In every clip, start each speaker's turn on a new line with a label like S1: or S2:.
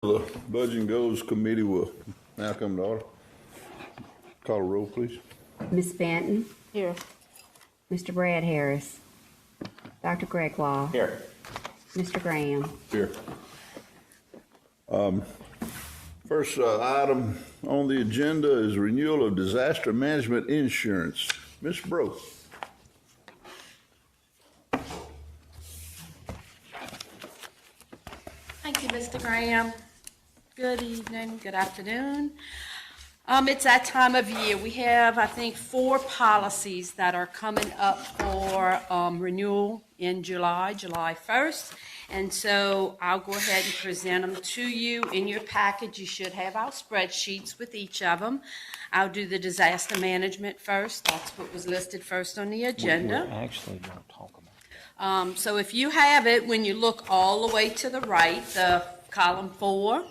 S1: The Budget and Goals Committee will now come to order. Call a roll, please.
S2: Miss Benton.
S3: Here.
S2: Mr. Brad Harris. Dr. Gregoire.
S4: Here.
S2: Mr. Graham.
S1: Here. First item on the agenda is renewal of disaster management insurance. Ms. Bro.
S3: Thank you, Mr. Graham. Good evening, good afternoon. It's that time of year. We have, I think, 4 policies that are coming up for renewal in July 1st. And so I'll go ahead and present them to you. In your package, you should have our spreadsheets with each of them. I'll do the disaster management first. That's what was listed first on the agenda.
S4: We actually don't talk about it.
S3: So if you have it, when you look all the way to the right, the column 4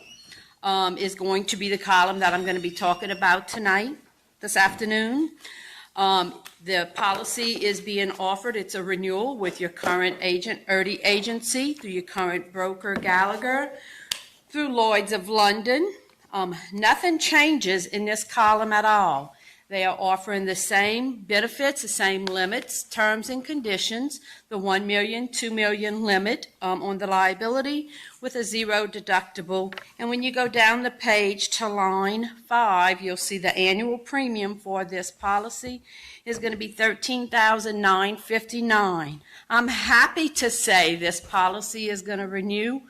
S3: is going to be the column that I'm going to be talking about tonight, this afternoon. The policy is being offered. It's a renewal with your current agent, ERDI agency, through your current broker, Gallagher, through Lloyd's of London. Nothing changes in this column at all. They are offering the same benefits, the same limits, terms and conditions, the 1 million, 2 million limit on the liability with a 0 deductible. And when you go down the page to line 5, you'll see the annual premium for this policy is going to be $13,959. I'm happy to say this policy is going to renew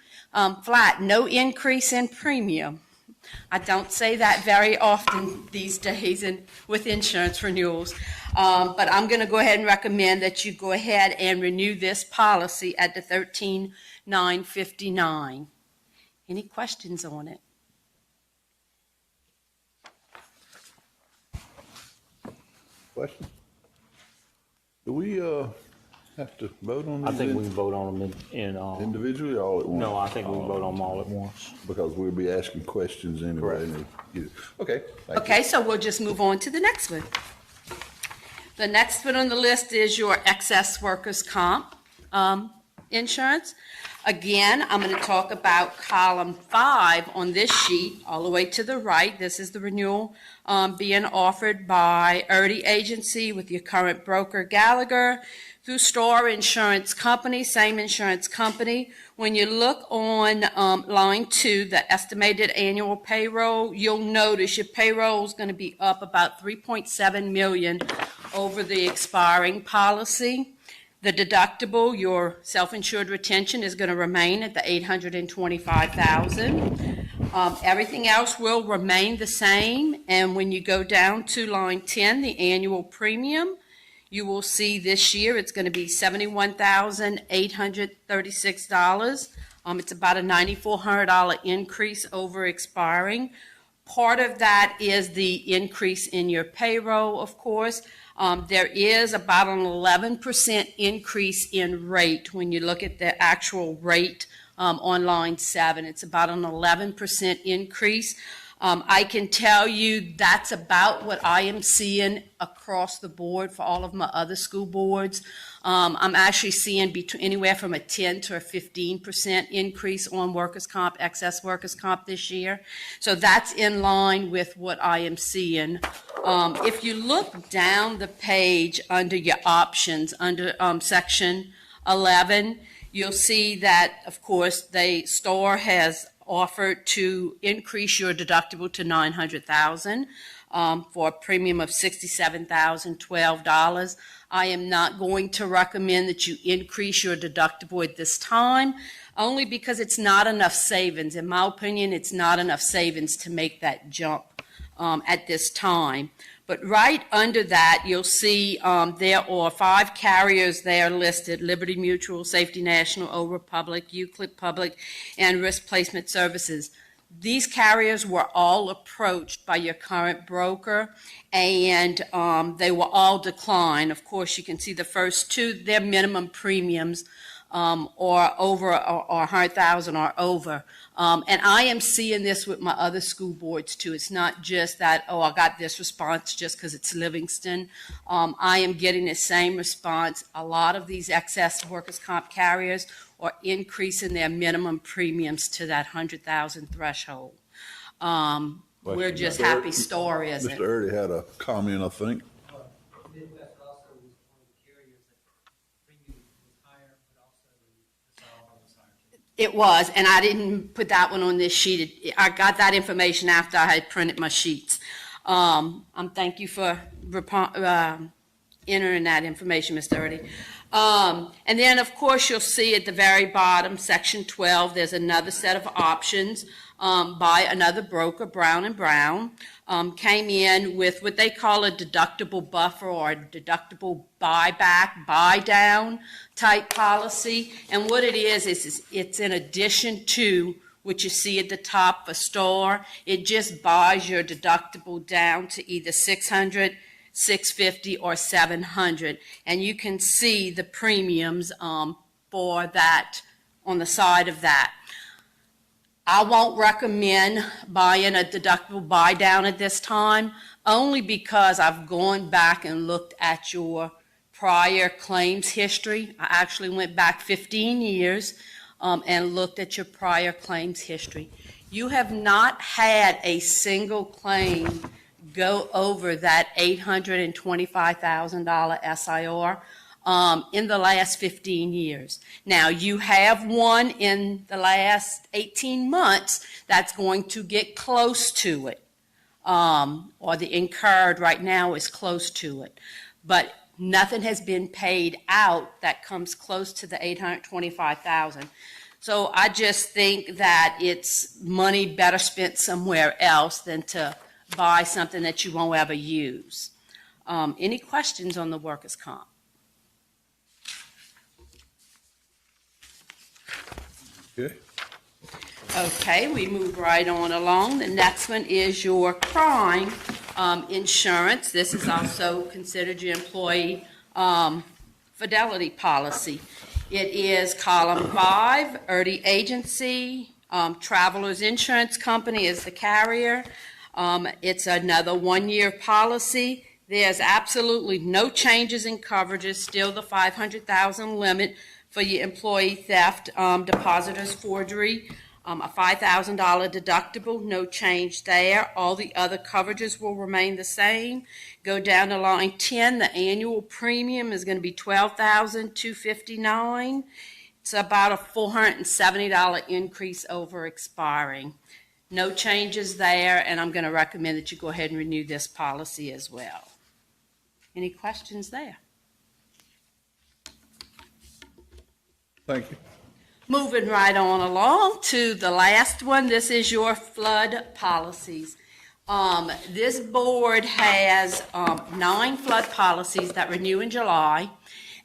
S3: flat, no increase in premium. I don't say that very often these days with insurance renewals, but I'm going to go ahead and recommend that you go ahead and renew this policy at the $13,959. Any questions on it?
S1: Question? Do we have to vote on these?
S4: I think we can vote on them
S1: individually or all at once?
S4: No, I think we can vote on them all at once.
S1: Because we'll be asking questions anyway. Okay.
S3: Okay, so we'll just move on to the next one. The next one on the list is your excess workers' comp insurance. Again, I'm going to talk about column 5 on this sheet, all the way to the right. This is the renewal being offered by ERDI agency with your current broker, Gallagher, through Store Insurance Company, same insurance company. When you look on line 2, the estimated annual payroll, you'll notice your payroll is going to be up about $3.7 million over the expiring policy. The deductible, your self-insured retention, is going to remain at the $825,000. Everything else will remain the same. And when you go down to line 10, the annual premium, you will see this year it's going to be $71,836. It's about a $9,400 increase over expiring. Part of that is the increase in your payroll, of course. There is about an 11% increase in rate when you look at the actual rate on line 7. It's about an 11% increase. I can tell you that's about what I am seeing across the board for all of my other school boards. I'm actually seeing anywhere from a 10 to a 15% increase on workers' comp, excess workers' comp this year. So that's in line with what I am seeing. If you look down the page under your options, under section 11, you'll see that, of course, the store has offered to increase your deductible to $900,000 for a premium of $67,012. I am not going to recommend that you increase your deductible at this time, only because it's not enough savings. In my opinion, it's not enough savings to make that jump at this time. But right under that, you'll see there are 5 carriers there listed: Liberty Mutual, Safety National, Old Republic, Euclid Public, and Risk Placement Services. These carriers were all approached by your current broker, and they were all declined. Of course, you can see the first 2, their minimum premiums or over or 100,000 or over. And I am seeing this with my other school boards too. It's not just that, oh, I got this response just because it's Livingston. I am getting the same response. A lot of these excess workers' comp carriers are increasing their minimum premiums to that 100,000 threshold. We're just happy story, isn't
S1: Mr.
S3: it?
S1: Early had a comment, I think.
S5: Midwest also was one of the carriers that premium was higher, but also the salary was higher too.
S3: It was, and I didn't put that one on this sheet. I got that information after I had printed my sheets. Thank you for entering that information, Mr. Early. And then, of course, you'll see at the very bottom, section 12, there's another set of options by another broker, Brown & Brown, came in with what they call a deductible buffer or a deductible buyback, buy down type policy. And what it is it's in addition to what you see at the top for STAR. It just buys your deductible down to either $600, $650, or $700. And you can see the premiums for that on the side of that. I won't recommend buying a deductible buy down at this time, only because I've gone back and looked at your prior claims history. I actually went back 15 years and looked at your prior claims history. You have not had a single claim go over that $825,000 SIR in the last 15 years. Now, you have one in the last 18 months that's going to get close to it, or the incurred right now is close to it. But nothing has been paid out that comes close to the $825,000. So I just think that it's money better spent somewhere else than to buy something that you won't ever use. Any questions on the workers' comp?
S1: Okay.
S3: Okay, we move right on along. The next one is your crime insurance. This is also considered your employee fidelity policy. It is column 5, ERDI agency, Travelers Insurance Company is the carrier. It's another 1-year policy. There's absolutely no changes in coverages, still the $500,000 limit for your employee theft, depositors forgery, a $5,000 deductible, no change there. All the other coverages will remain the same. Go down to line 10, the annual premium is going to be $12,259. It's about a $470 increase over expiring. No changes there, and I'm going to recommend that you go ahead and renew this policy as well. Any questions there?
S1: Thank you.
S3: Moving right on along to the last one, this is your flood policies. This board has 9 flood policies that renew in July,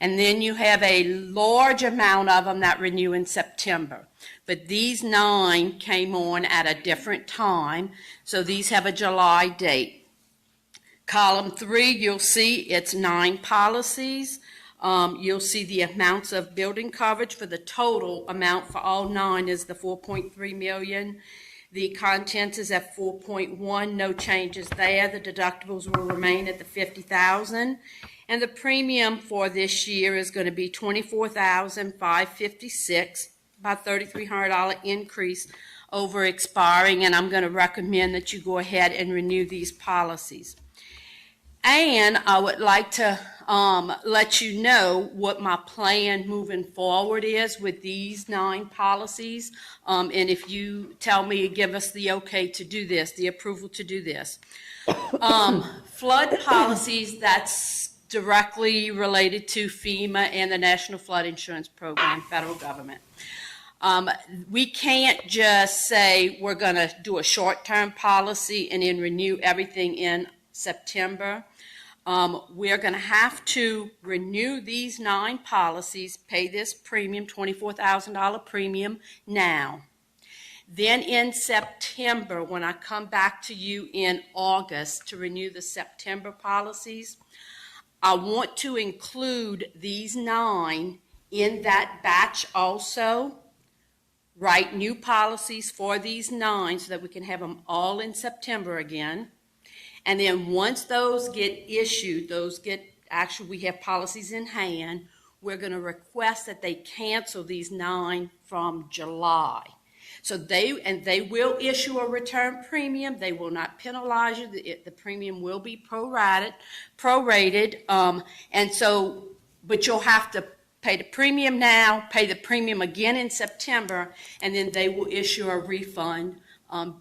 S3: and then you have a large amount of them that renew in September. But these 9 came on at a different time, so these have a July date. Column 3, you'll see it's 9 policies. You'll see the amounts of building coverage for the total amount for all 9 is the $4.3 million. The content is at 4.1, no changes there. The deductibles will remain at the $50,000. And the premium for this year is going to be $24,556, about $3,300 increase over expiring. And I'm going to recommend that you go ahead and renew these policies. And I would like to let you know what my plan moving forward is with these 9 policies. And if you tell me, give us the okay to do this, the approval to do this. Flood policies, that's directly related to FEMA and the National Flood Insurance Program, federal government. We can't just say we're going to do a short-term policy and then renew everything in September. We're going to have to renew these 9 policies, pay this premium, $24,000 premium now. Then in September, when I come back to you in August to renew the September policies, I want to include these 9 in that batch also, write new policies for these 9 so that we can have them all in September again. And then once those get issued, actually, we have policies in hand, we're going to request that they cancel these 9 from July. So they will issue a return premium. They will not penalize you. The premium will be prorated. But you'll have to pay the premium now, pay the premium again in September, and then they will issue a refund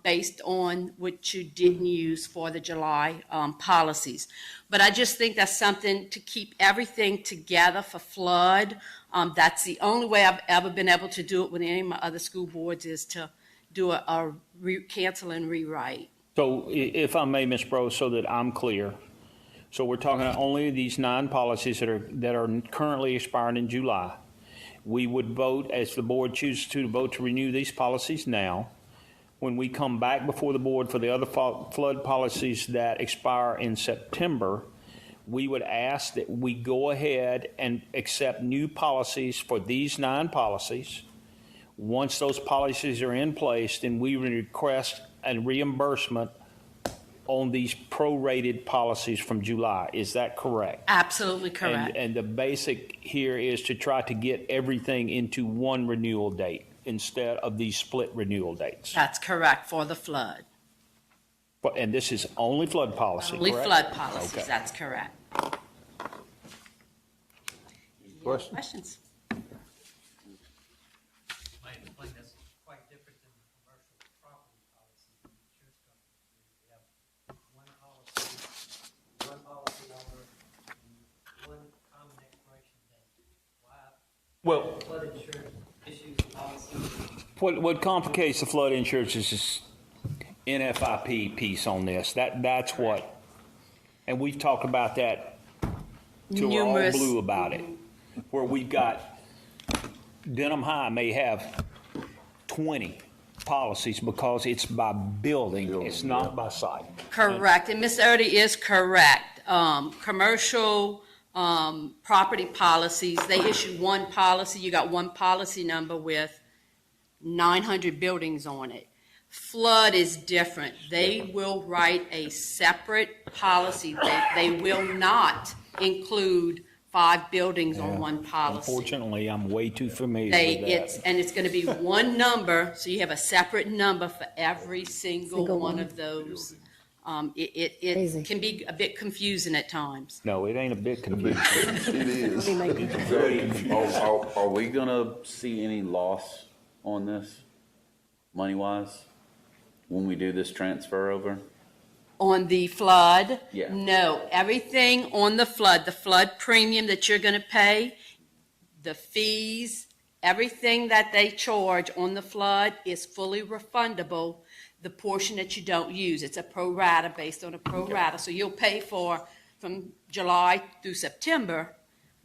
S3: based on what you didn't use for the July policies. But I just think that's something to keep everything together for flood. That's the only way I've ever been able to do it with any of my other school boards, is to do cancel and rewrite.
S4: So if I may, Ms. Bro, so that I'm clear, so we're talking only these 9 policies that are currently expiring in July. We would vote, as the board chooses to vote to renew these policies now. When we come back before the board for the other flood policies that expire in September, we would ask that we go ahead and accept new policies for these 9 policies. Once those policies are in place, then we would request a reimbursement on these prorated policies from July. Is that correct?
S3: Absolutely correct.
S4: And the basic here is to try to get everything into one renewal date instead of these split renewal dates.
S3: That's correct for the flood.
S4: And this is only flood policy,
S3: Only
S4: correct?
S3: flood policies,
S4: Okay.
S3: that's correct. Any other questions?
S5: Might explain that's quite different than the commercial property policy from insurance companies. We have one policy number, and one common expiration date. Why
S4: Well,
S5: flood insurance issues policy?
S4: what complicates the flood insurance is this NFIP piece on this. That's what, and we've talked about that till we're all
S3: Numerous.
S4: blue about it. Where we've got, Denham High may have 20 policies because it's by building, it's not by site.
S3: Correct, and Ms. Erdy is correct. Commercial property policies, they issue one policy, you got one policy number with 900 buildings on it. Flood is different. They will write a separate policy. They will not include 5 buildings on one policy.
S4: Unfortunately, I'm way too familiar with that.
S3: It's going to be one number, so you have a separate number for every single one of those. It
S2: Crazy.
S3: can be a bit confusing at times.
S4: No, it ain't a bit confusing.
S1: It is.
S6: Are we gonna see any loss on this, money-wise, when we do this transfer over?
S3: On the flood?
S6: Yeah.
S3: No, everything on the flood premium that you're going to pay, the fees, everything that they charge on the flood is fully refundable. The portion that you don't use, it's a pro rata based on a pro rata. So you'll pay for from July through September,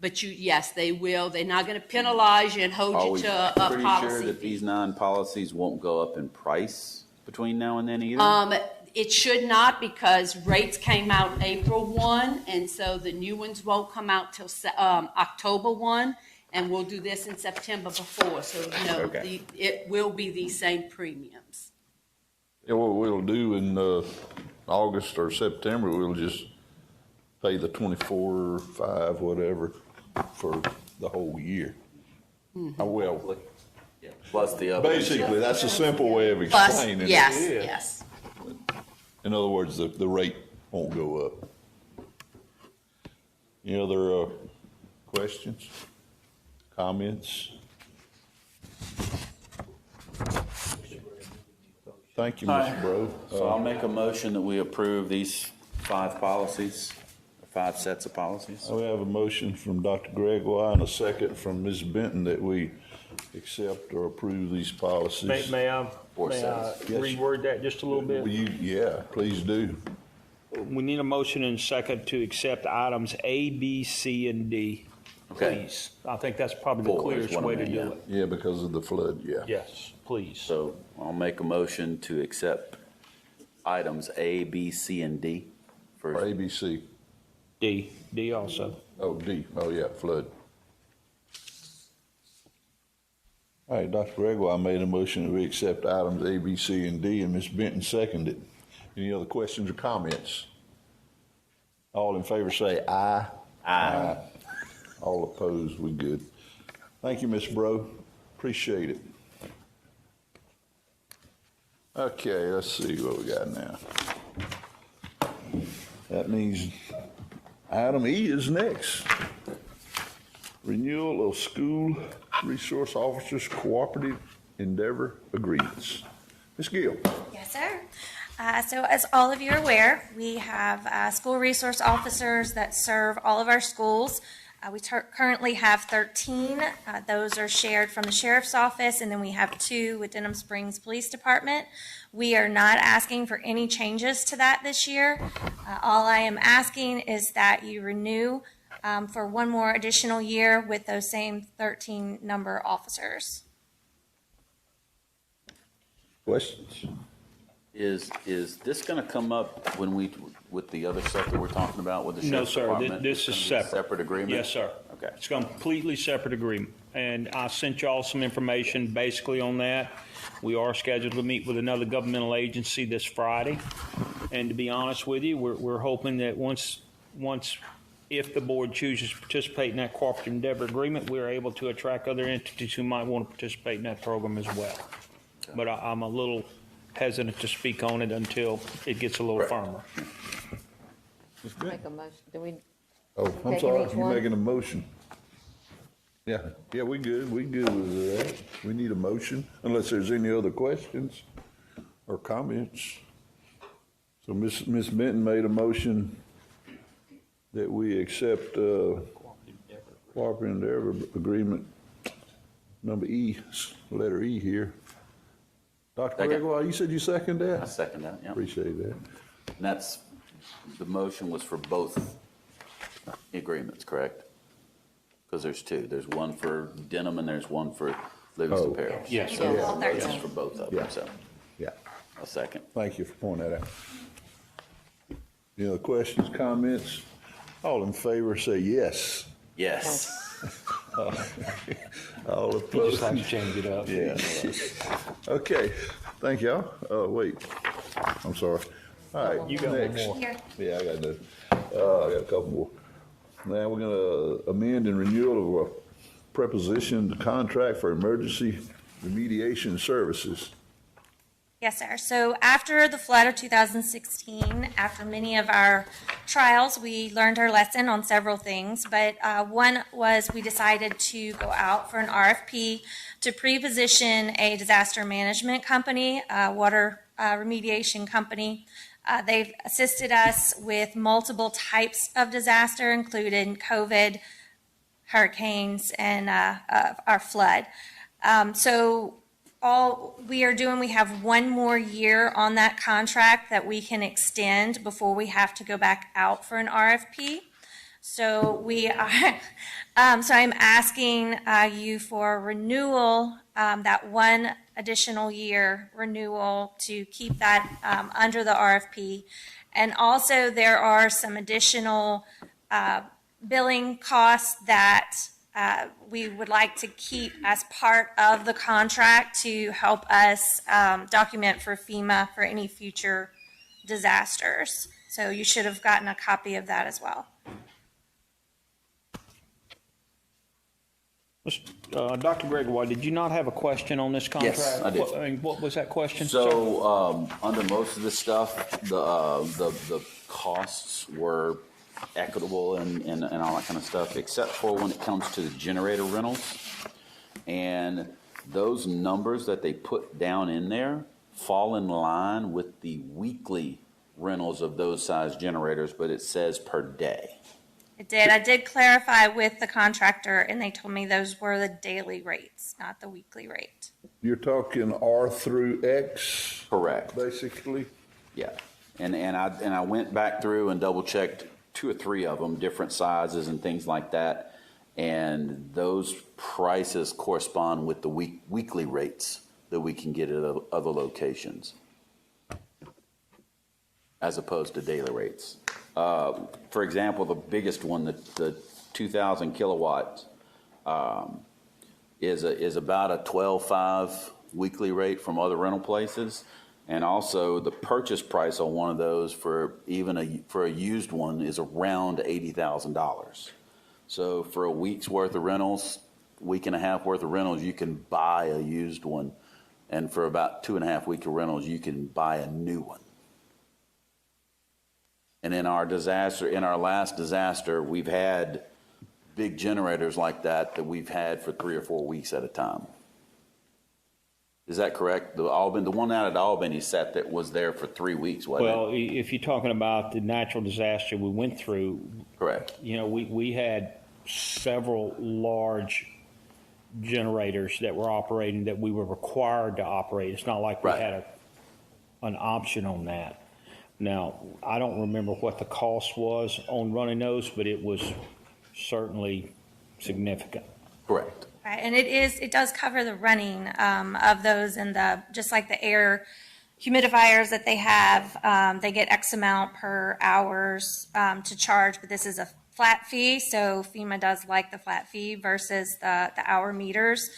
S3: but yes, they will. They're not going to penalize you and
S6: Are
S3: hold
S6: we
S3: you to a
S6: pretty
S3: policy
S6: sure that
S3: fee.
S6: these 9 policies won't go up in price between now and then either?
S3: It should not, because rates came out April 1, and so the new ones won't come out till October 1, and we'll do this in September before. So no,
S6: Okay.
S3: it will be these same premiums.
S1: Yeah, what we'll do in August or September, we'll just pay the 24/5, whatever, for the whole year. Well,
S6: Plus the other.
S1: basically, that's a simple way of
S3: Plus,
S1: explaining it.
S3: yes.
S1: In other words, the rate won't go up. Any other questions, comments? Thank you, Mr. Bro.
S6: So I'll make a motion that we approve these 5 policies, 5 sets of policies.
S1: We have a motion from Dr. Gregoire and a second from Ms. Benton that we accept or approve these policies.
S4: May I
S1: Yes.
S4: reword that just a little bit?
S1: Yeah, please do.
S4: We need a motion and second to accept items A, B, C, and D,
S6: Okay.
S4: please. I think that's probably the
S6: 4 is
S4: clearest
S6: what I
S4: way to
S6: meant,
S4: do
S6: yeah.
S4: it.
S1: Yeah, because of the flood, yeah.
S4: Yes, please.
S6: So I'll make a motion to accept items A, B, C, and D.
S1: Or
S6: First,
S1: ABC.
S4: D also.
S1: Oh, D. Oh, yeah, flood. All right, Dr. Gregoire made a motion that we accept items A, B, C, and D, and Ms. Benton seconded. Any other questions or comments? All in favor say aye. Aye. All opposed, we good. Thank you, Ms. Bro. Appreciate it. Okay, let's see what we got now. That means item E is next. Renewal of school resource officers cooperative endeavor agreements. Ms. Gill.
S7: Yes, sir. So as all of you are aware, we have school resource officers that serve all of our schools. We currently have 13. Those are shared from the sheriff's office, and then we have 2 with Denham Springs Police Department. We are not asking for any changes to that this year. All I am asking is that you renew for one more additional year with those same 13 number officers.
S1: Questions?
S6: Is this gonna come up when with the other stuff that we're talking about with the
S4: No,
S6: sheriff's
S4: sir,
S6: department?
S4: this is
S6: It's gonna be a
S4: separate.
S6: Separate agreement?
S4: Yes, sir.
S6: Okay.
S4: It's a completely separate agreement. And I sent y'all some information basically on that. We are scheduled to meet with another governmental agency this Friday. And to be honest with you, we're hoping that once, if the board chooses to participate in that cooperative endeavor agreement, we're able to attract other entities who might want to participate in that program as well. But I'm a little hesitant to speak on it until it gets a little
S6: Right.
S4: firmer.
S2: Make a motion. Do we?
S1: Oh, I'm
S2: Taking
S1: sorry,
S2: each
S1: you're
S2: one?
S1: making a motion. Yeah, we good with that. We need a motion, unless there's any other questions or comments. So Ms. Benton made a motion that we accept, cooperative endeavor agreement, number E, letter E here. Dr.
S6: Second.
S1: Gregoire, you said you second that?
S6: I second that, yeah.
S1: Appreciate that.
S6: And that's, the motion was for both agreements, correct? Because there's 2. There's one for Denham and there's one for Livingston
S1: Oh.
S6: Parish.
S4: Yes,
S7: Yeah,
S4: sir.
S7: all
S6: This
S7: 13.
S6: is for both of
S1: Yeah.
S6: them, so
S1: Yeah,
S6: a second.
S1: thank you for pointing that out. Any other questions, comments? All in favor say yes.
S6: Yes.
S1: All
S4: You
S1: opposed?
S4: just have to change it up.
S1: Yeah. Okay, thank y'all. Wait, I'm sorry. All right,
S4: You got one
S1: next.
S4: more.
S7: Here.
S1: Yeah, I got I got a couple more. Now we're gonna amend and renewal of a preposition contract for emergency remediation services.
S7: Yes, sir. So after the flood of 2016, after many of our trials, we learned our lesson on several things. But one was we decided to go out for an RFP to pre-position a disaster management company, water remediation company. They've assisted us with multiple types of disaster, including COVID, hurricanes, and our flood. So all we are doing, we have one more year on that contract that we can extend before we have to go back out for an RFP. So we are, so I'm asking you for renewal, that one additional year renewal to keep that under the RFP. And also there are some additional billing costs that we would like to keep as part of the contract to help us document for FEMA for any future disasters. So you should have gotten a copy of that as well.
S4: Dr. Gregoire, did you not have a question on this contract?
S6: Yes, I did.
S4: What was that question?
S6: So, under most of the stuff, the costs were equitable and all that kind of stuff, except for when it comes to the generator rentals. And those numbers that they put down in there fall in line with the weekly rentals of those size generators, but it says per day.
S7: It did. I did clarify with the contractor, and they told me those were the daily rates, not the weekly rate.
S1: You're talking R through X,
S6: Correct.
S1: basically?
S6: Yeah. And I went back through and double checked 2 or 3 of them, different sizes and things like that. And those prices correspond with the weekly rates that we can get at other locations, as opposed to daily rates. For example, the biggest one, the 2,000 kilowatts, is about a 12.5 weekly rate from other rental places. And also the purchase price on one of those for for a used one is around $80,000. So for a week's worth of rentals, week and a half worth of rentals, you can buy a used one. And for about 2.5 weeks of rentals, you can buy a new one. And in our last disaster, we've had big generators like that we've had for 3 or 4 weeks at a time. Is that correct? The one out at Albany was there for 3 weeks, wasn't it?
S4: Well, if you're talking about the natural disaster we went through,
S6: Correct.
S4: We had several large generators that were operating that we were required to operate. It's not like we
S6: Right.
S4: had an option on that. Now, I don't remember what the cost was on running those, but it was certainly significant.
S6: Correct.
S7: Right, and it does cover the running of those, and just like the air humidifiers that they have, they get X amount per hours to charge, but this is a flat fee, so FEMA does like the flat fee versus the hour meters.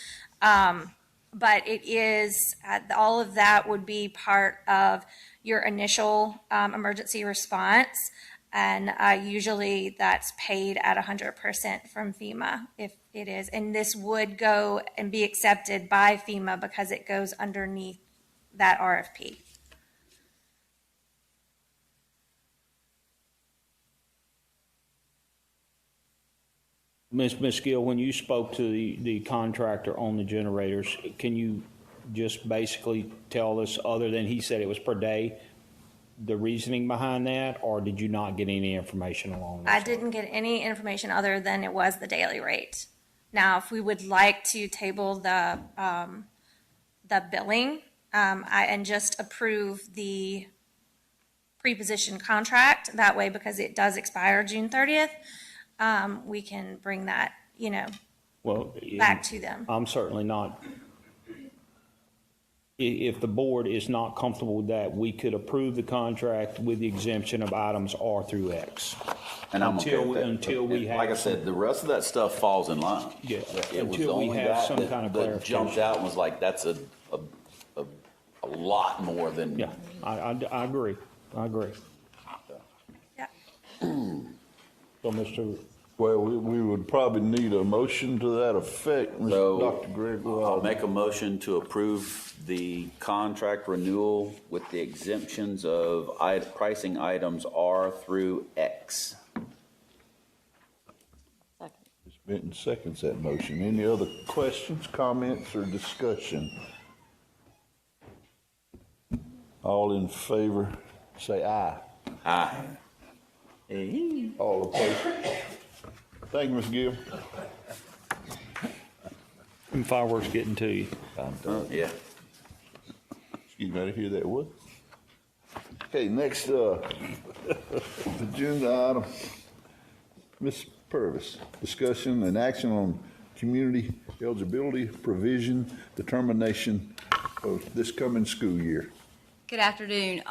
S7: But it is, all of that would be part of your initial emergency response. And usually that's paid at 100% from FEMA if it is. And this would go and be accepted by FEMA because it goes underneath that RFP.
S4: Ms. Gill, when you spoke to the contractor on the generators, can you just basically tell us, other than he said it was per day, the reasoning behind that, or did you not get any information along that?
S7: I didn't get any information other than it was the daily rate. Now, if we would like to table the billing and just approve the pre-position contract, that way, because it does expire June 30th, we can bring that, back to them.
S4: I'm certainly not. If the board is not comfortable with that, we could approve the contract with the exemption of items R through X.
S6: And I'm okay with that.
S4: Until we have.
S6: Like I said, the rest of that stuff falls in line.
S4: Yeah,
S6: It was
S4: until we
S6: only
S4: have
S6: that
S4: some kind of
S6: that jumped
S4: clarification.
S6: out and was like, that's a lot more than.
S4: Yeah, I agree. I agree.
S7: Yeah.
S4: So, Mr.
S1: Well, we would probably need a motion to that effect,
S6: So,
S1: Dr. Greg.
S6: I'll make a motion to approve the contract renewal with the exemptions of pricing items R through X.
S2: Second.
S1: Ms. Benton seconds that motion. Any other questions, comments, or discussion? All in favor, say aye.
S6: Aye.
S1: All opposed? Thank you, Ms. Gill.
S4: Them fireworks getting to you.
S6: Yeah.
S1: Excuse me, I didn't hear that word. Okay, next, agenda item. Ms. Purvis, discussion and action on community eligibility provision determination of this coming school year.
S8: Good afternoon.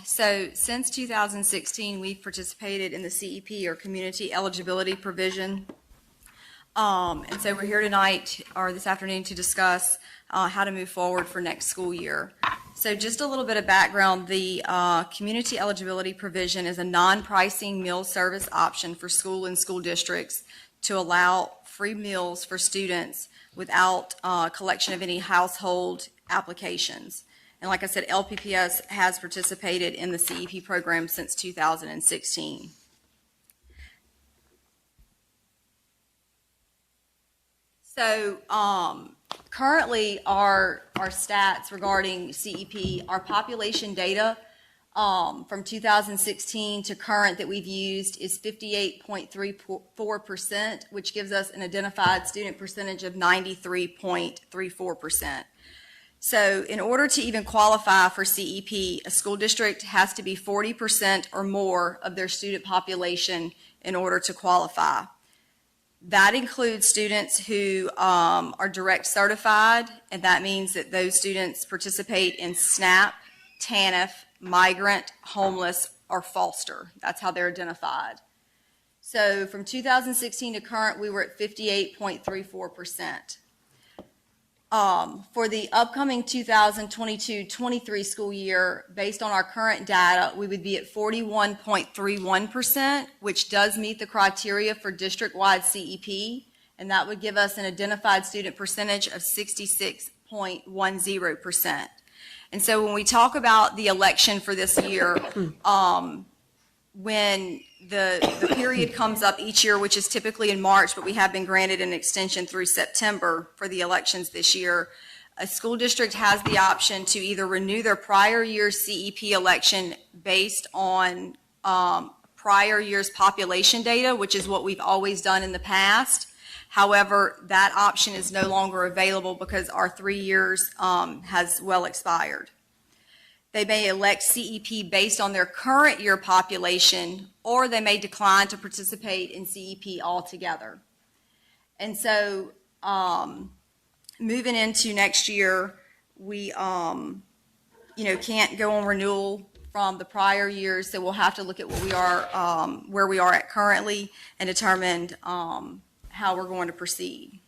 S8: So since 2016, we've participated in the CEP, or Community Eligibility Provision. And so we're here tonight, or this afternoon, to discuss how to move forward for next school year. So just a little bit of background, the Community Eligibility Provision is a non-pricing meal service option for school and school districts to allow free meals for students without collection of any household applications. And like I said, LPPS has participated in the CEP program since 2016. So currently our stats regarding CEP, our population data from 2016 to current that we've used is 58.34%, which gives us an identified student percentage of 93.34%. So in order to even qualify for CEP, a school district has to be 40% or more of their student population in order to qualify. That includes students who are direct certified, and that means that those students participate in SNAP, TANF, migrant, homeless, or foster. That's how they're identified. So from 2016 to current, we were at 58.34%. For the upcoming 2022-23 school year, based on our current data, we would be at 41.31%, which does meet the criteria for district-wide CEP, and that would give us an identified student percentage of 66.10%. And so when we talk about the election for this year, when the period comes up each year, which is typically in March, but we have been granted an extension through September for the elections this year, a school district has the option to either renew their prior year's CEP election based on prior year's population data, which is what we've always done in the past. However, that option is no longer available because our 3 years has well expired. They may elect CEP based on their current year population, or they may decline to participate in CEP altogether. And so, moving into next year, we, can't go on renewal from the prior years, so we'll have to look at what we are, where we are at currently, and determine how we're going to proceed.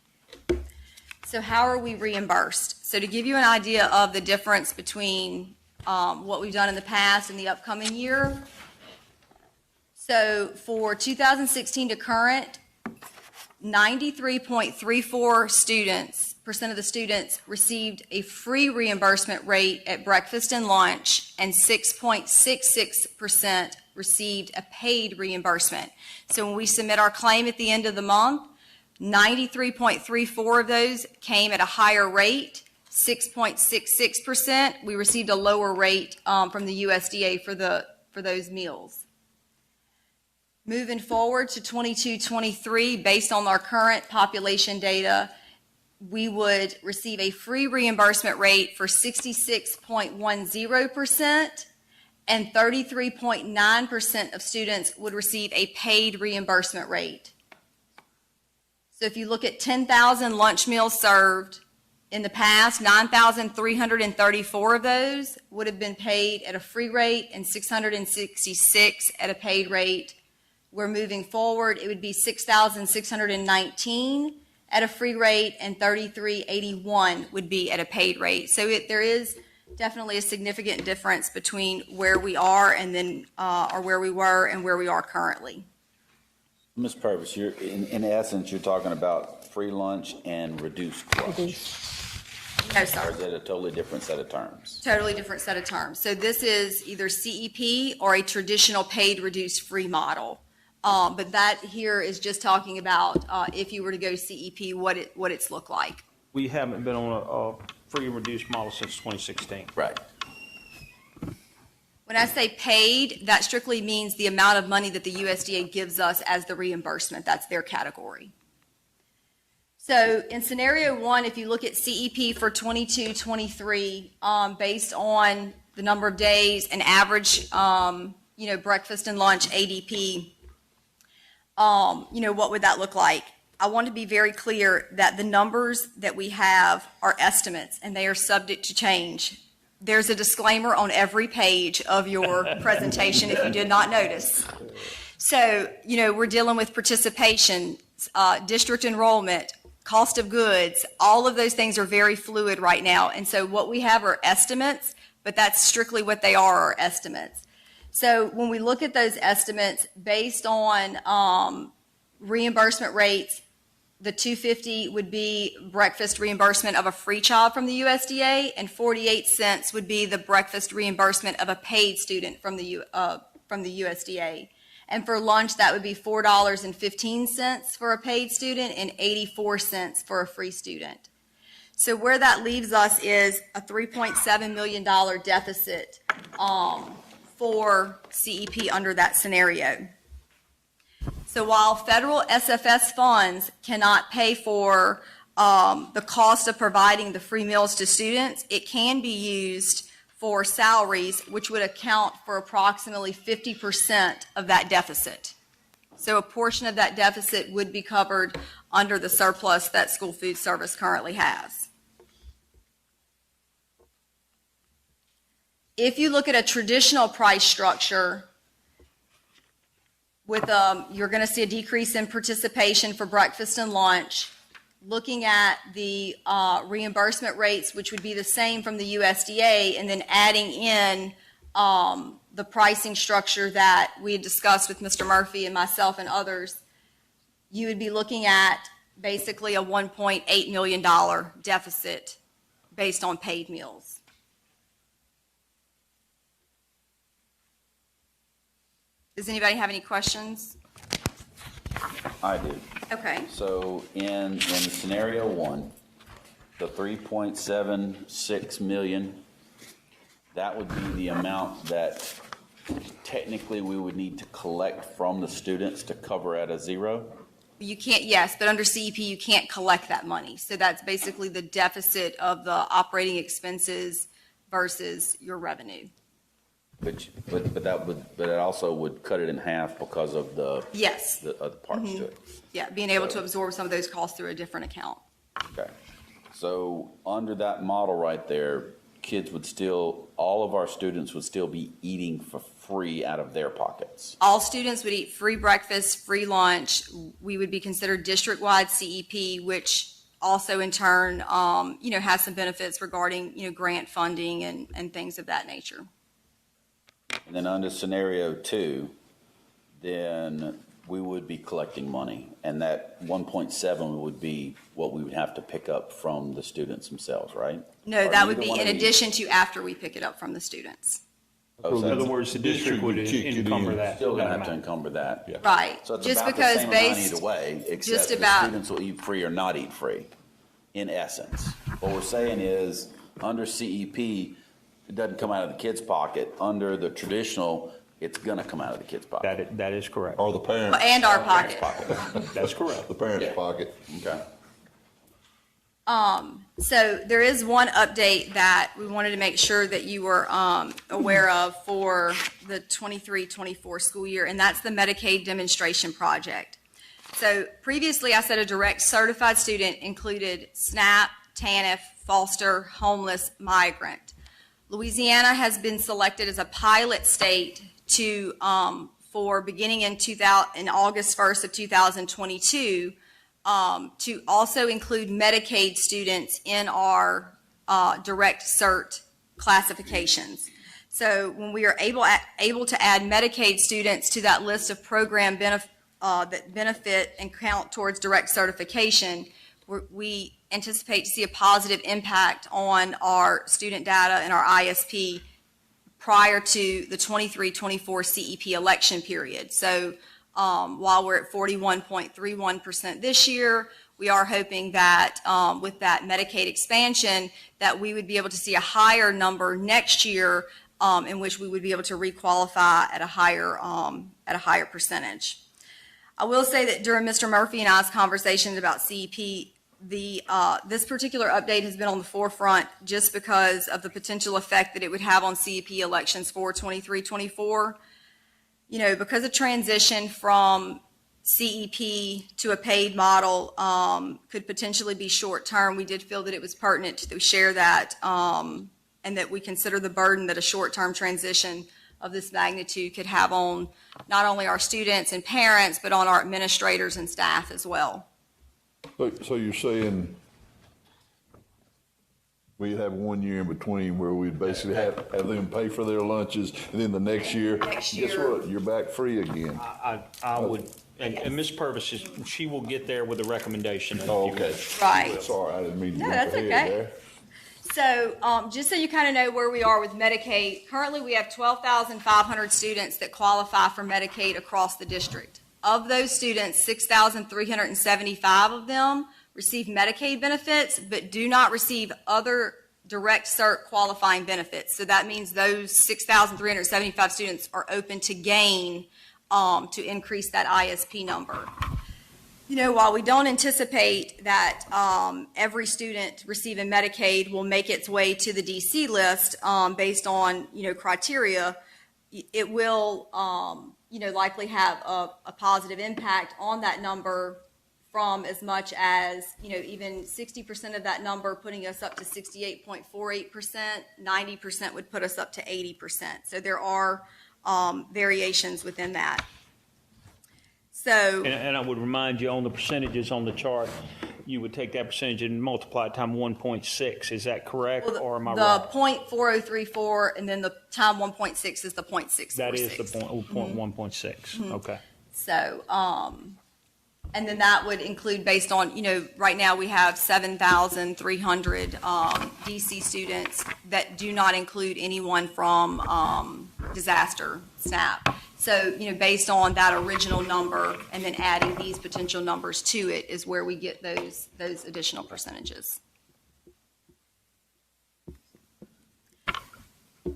S8: So, how are we reimbursed? So, to give you an idea of the difference between what we've done in the past and the upcoming year. So for 2016 to current, 93.34% of the students received a free reimbursement rate at breakfast and lunch, and 6.66% received a paid reimbursement. So when we submit our claim at the end of the month, 93.34% of those came at a higher rate. 6.66%, we received a lower rate from the USDA for those meals. Moving forward to 22-23, based on our current population data, we would receive a free reimbursement rate for 66.10%, and 33.9% of students would receive a paid reimbursement rate. So if you look at 10,000 lunch meals served, in the past, 9,334 of those would have been paid at a free rate and 666 at a paid rate. We're moving forward, it would be 6,619 at a free rate and 3,381 would be at a paid rate. So there is definitely a significant difference between where we are and then, or where we were and where we are currently.
S6: Ms. Purvis, you're, in essence, you're talking about free lunch and reduced lunch.
S8: No,
S6: Or
S8: sir.
S6: is that a totally different set of terms?
S8: Totally different set of terms. So this is either CEP or a traditional paid reduced free model. But that here is just talking about if you were to go CEP, what it's looked like.
S4: We haven't been on a free and reduced model since 2016.
S6: Right.
S8: When I say paid, that strictly means the amount of money that the USDA gives us as the reimbursement. That's their category. So in scenario one, if you look at CEP for 22-23, based on the number of days and average, breakfast and lunch ADP, what would that look like? I want to be very clear that the numbers that we have are estimates and they are subject to change. There's a disclaimer on every page of your presentation if you did not notice. So, we're dealing with participation, district enrollment, cost of goods, all of those things are very fluid right now. And so what we have are estimates, but that's strictly what they are estimates. So when we look at those estimates based on reimbursement rates, the $2.50 would be breakfast reimbursement of a free child from the USDA, and 48 cents would be the breakfast reimbursement of a paid student from the USDA. And for lunch, that would be $4.15 for a paid student and 84 cents for a free student. So where that leaves us is a $3.7 million deficit for CEP under that scenario. So while federal SFS funds cannot pay for the cost of providing the free meals to students, it can be used for salaries, which would account for approximately 50% of that deficit. So a portion of that deficit would be covered under the surplus that school food service currently has. If you look at a traditional price structure, with you're going to see a decrease in participation for breakfast and lunch. looking at the reimbursement rates, which would be the same from the USDA, and then adding in the pricing structure that we had discussed with Mr. Murphy and myself and others, you would be looking at basically a $1.8 million deficit based on paid meals. Does anybody have any questions?
S6: I do.
S8: Okay.
S6: So in scenario one, the 3.76 million, that would be the amount that technically we would need to collect from the students to cover at a zero?
S8: You can't, yes, but under CEP, you can't collect that money. So that's basically the deficit of the operating expenses versus your revenue.
S6: But it also would cut it in half because of the
S8: Yes.
S6: the other parts to it.
S8: Yeah, being able to absorb some of those costs through a different account.
S6: Okay. So under that model right there, kids would still, all of our students would still be eating for free out of their pockets.
S8: All students would eat free breakfast, free lunch. We would be considered district-wide CEP, which also in turn, has some benefits regarding, grant funding and things of that nature.
S6: And then under scenario two, then we would be collecting money, and that 1.7 would be what we would have to pick up from the students themselves, right?
S8: No,
S6: Or
S8: that would
S6: neither
S8: be
S6: one
S8: in
S6: of these?
S8: addition to after we pick it up from the students.
S6: Oh,
S4: In
S6: so
S4: other words, the district would
S1: kick it
S4: encumber
S1: in.
S4: that.
S6: still gonna
S4: that
S6: have to
S4: amount.
S6: encumber that.
S1: Yeah.
S8: Right.
S6: So it's
S8: Just
S6: about
S8: because
S6: the same amount
S8: based,
S6: either way,
S8: just
S6: except the
S8: about-
S6: students will eat free or not eat free, in essence. What we're saying is, under CEP, it doesn't come out of the kid's pocket. Under the traditional, it's gonna come out of the kid's pocket.
S4: That is correct.
S1: Or the parents.
S8: and our pocket.
S4: That's correct.
S1: The parents'
S6: Yeah.
S1: pocket.
S6: Okay.
S8: So there is one update that we wanted to make sure that you were aware of for the 23-24 school year, and that's the Medicaid demonstration project. So previously, I said a direct certified student included SNAP, TANF, foster, homeless, migrant. Louisiana has been selected as a pilot state to for beginning in August 1st of 2022 to also include Medicaid students in our direct cert classifications. So when we are able to add Medicaid students to that list of program that benefit and count towards direct certification, we anticipate to see a positive impact on our student data and our ISP prior to the 23-24 CEP election period. So while we're at 41.31% this year, we are hoping that with that Medicaid expansion, that we would be able to see a higher number next year in which we would be able to requalify at a higher percentage. I will say that during Mr. Murphy and I's conversations about CEP, this particular update has been on the forefront just because of the potential effect that it would have on CEP elections for 23-24. Because of transition from CEP to a paid model could potentially be short-term, we did feel that it was pertinent to share that and that we consider the burden that a short-term transition of this magnitude could have on not only our students and parents, but on our administrators and staff as well.
S1: So you're saying we'd have 1 year in between where we'd basically have them pay for their lunches, and then the next year, guess what? You're back free again.
S4: I would, and Ms. Purvis, she will get there with a recommendation.
S1: Oh, okay.
S8: Right.
S1: Sorry, I didn't mean to
S8: No,
S1: jump
S8: that's
S1: ahead
S8: okay.
S1: there.
S8: So just so you kind of know where we are with Medicaid, currently we have 12,500 students that qualify for Medicaid across the district. Of those students, 6,375 of them receive Medicaid benefits, but do not receive other direct cert qualifying benefits. So that means those 6,375 students are open to gain to increase that ISP number. While we don't anticipate that every student receiving Medicaid will make its way to the DC list based on, criteria, it will, likely have a positive impact on that number from as much as, even 60% of that number putting us up to 68.48%, 90% would put us up to 80%. So there are variations within that. So,
S4: And I would remind you on the percentages on the chart, you would take that percentage and multiply it times 1.6. Is that correct,
S8: Well,
S4: or am I
S8: the
S4: wrong?
S8: 0.4034, and then the time 1.6 is the 0.646.
S4: That is the point 1.6. Okay.
S8: So, and then that would include based on, right now we have 7,300 DC students that do not include anyone from disaster SNAP. So, based on that original number and then adding these potential numbers to it is where we get those additional percentages.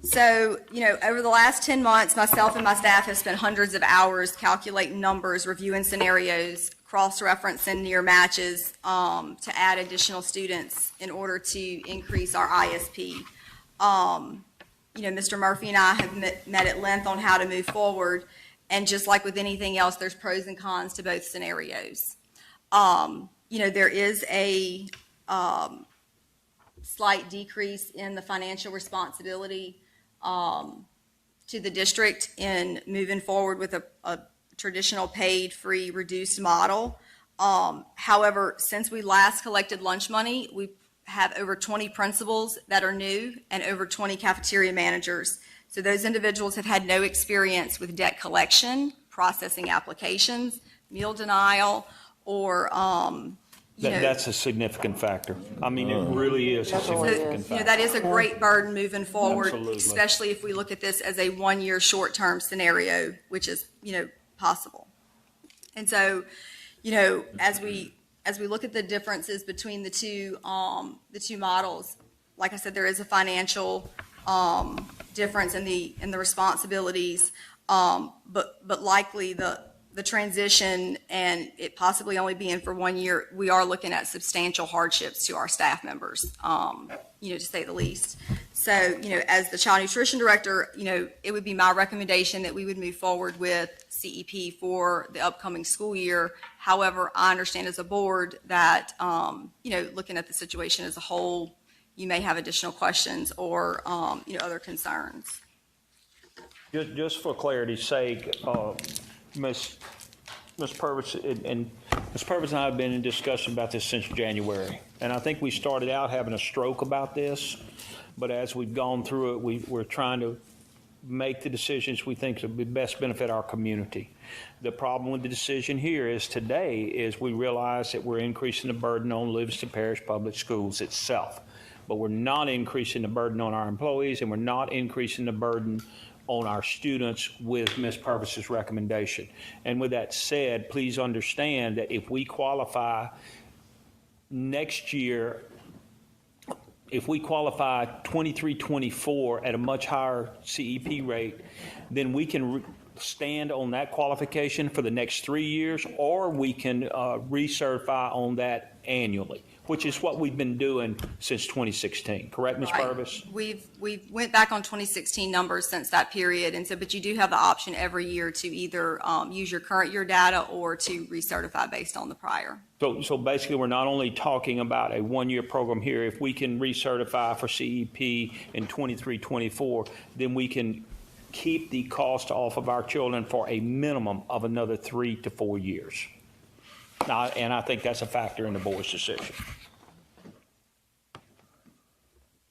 S8: So, over the last 10 months, myself and my staff have spent hundreds of hours calculating numbers, reviewing scenarios, cross-referencing near matches to add additional students in order to increase our ISP. Mr. Murphy and I have met at length on how to move forward, and just like with anything else, there's pros and cons to both scenarios. There is a slight decrease in the financial responsibility to the district in moving forward with a traditional paid, free, reduced model. However, since we last collected lunch money, we have over 20 principals that are new and over 20 cafeteria managers. So those individuals have had no experience with debt collection, processing applications, meal denial, or
S4: That's a significant factor. I mean, it really is a significant factor.
S8: that is a great burden moving forward,
S4: Absolutely.
S8: especially if we look at this as a one-year short-term scenario, which is, possible. And so, as we look at the differences between the two models, like I said, there is a financial difference in the responsibilities, but likely the transition and it possibly only being for 1 year, we are looking at substantial hardships to our staff members, to say the least. So, as the child nutrition director, it would be my recommendation that we would move forward with CEP for the upcoming school year. However, I understand as a board that, looking at the situation as a whole, you may have additional questions or, other concerns.
S4: Just for clarity's sake, Ms. Purvis and Ms. Purvis and I have been in discussion about this since January, and I think we started out having a stroke about this, but as we've gone through it, we're trying to make the decisions we think would best benefit our community. The problem with the decision here is today is we realize that we're increasing the burden on Livingston Parish Public Schools itself, but we're not increasing the burden on our employees, and we're not increasing the burden on our students with Ms. Purvis's recommendation. And with that said, please understand that if we qualify next year, if we qualify 23-24 at a much higher CEP rate, then we can stand on that qualification for the next 3 years, or we can recertify on that annually, which is what we've been doing since 2016. Correct, Ms.
S8: Right.
S4: Purvis?
S8: We've went back on 2016 numbers since that period, and so, but you do have the option every year to either use your current year data or to recertify based on the prior.
S4: So basically, we're not only talking about a one-year program here. If we can recertify for CEP in 23-24, then we can keep the cost off of our children for a minimum of another 3 to 4 years. Now, and I think that's a factor in the board's decision.